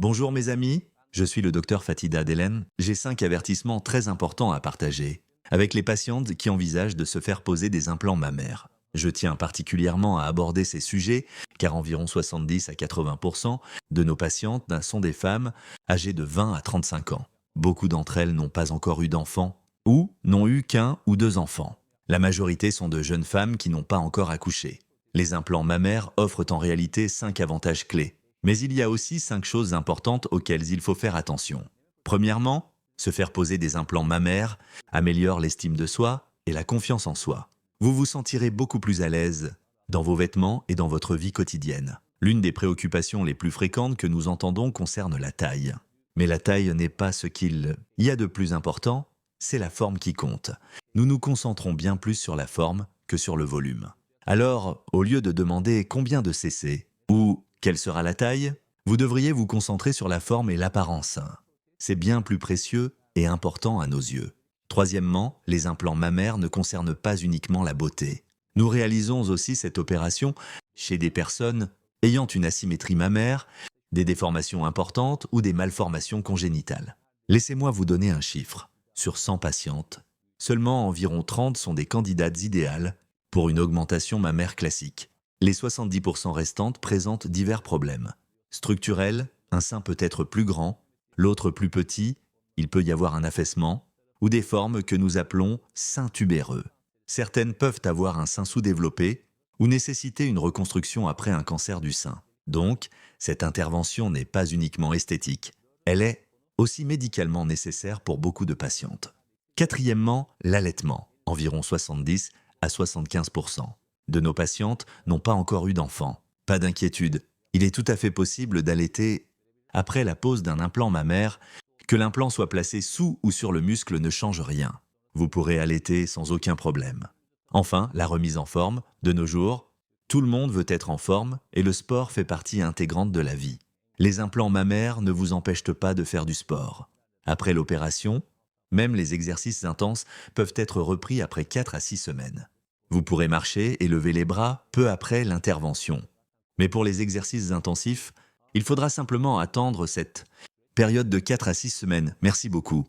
Bonjour mes amis, je suis le docteur Fatida Delen. J'ai 5 avertissements très importants à partager avec les patientes qui envisagent de se faire poser des implants mammaires. Je tiens particulièrement à aborder ces sujets car environ 70 à 80% de nos patientes sont des femmes âgées de 20 à 35 ans. Beaucoup d'entre elles n'ont pas encore eu d'enfants ou n'ont eu qu'un ou deux enfants. La majorité sont de jeunes femmes qui n'ont pas encore accouché. Les implants mammaires offrent en réalité 5 avantages clés. Mais il y a aussi 5 choses importantes auxquelles il faut faire attention. Premièrement, se faire poser des implants mammaires améliore l'estime de soi et la confiance en soi. Vous vous sentirez beaucoup plus à l'aise dans vos vêtements et dans votre vie quotidienne. L'une des préoccupations les plus fréquentes que nous entendons concerne la taille. Mais la taille n'est pas ce qu'il y a de plus important, c'est la forme qui compte. Nous nous concentrons bien plus sur la forme que sur le volume. Alors, au lieu de demander combien de cc ou quelle sera la taille, vous devriez vous concentrer sur la forme et l'apparence. C'est bien plus précieux et important à nos yeux. Troisièmement, les implants mammaires ne concernent pas uniquement la beauté. Nous réalisons aussi cette opération chez des personnes ayant une asymétrie mammaire, des déformations importantes ou des malformations congénitales. Laissez-moi vous donner un chiffre. Sur 100 patientes, seulement environ 30 sont des candidates idéales pour une augmentation mammaire classique. Les 70% restantes présentent divers problèmes. Structurels, un sein peut être plus grand, l'autre plus petit, il peut y avoir un affaissement, ou des formes que nous appelons seins tubéreux. Certaines peuvent avoir un sein sous-développé ou nécessiter une reconstruction après un cancer du sein. Donc, cette intervention n'est pas uniquement esthétique, elle est aussi médicalement nécessaire pour beaucoup de patientes. Quatrièmement, l'allaitement, environ 70 à 75%. De nos patientes n'ont pas encore eu d'enfant. Pas d'inquiétude, il est tout à fait possible d'allaiter après la pose d'un implant mammaire. Que l'implant soit placé sous ou sur le muscle ne change rien. Vous pourrez allaiter sans aucun problème. Enfin, la remise en forme. De nos jours, tout le monde veut être en forme et le sport fait partie intégrante de la vie. Les implants mammaires ne vous empêchent pas de faire du sport. Après l'opération, même les exercices intenses peuvent être repris après 4 à 6 semaines. Vous pourrez marcher et lever les bras peu après l'intervention. Mais pour les exercices intensifs, il faudra simplement attendre cette période de 4 à 6 semaines. Merci beaucoup.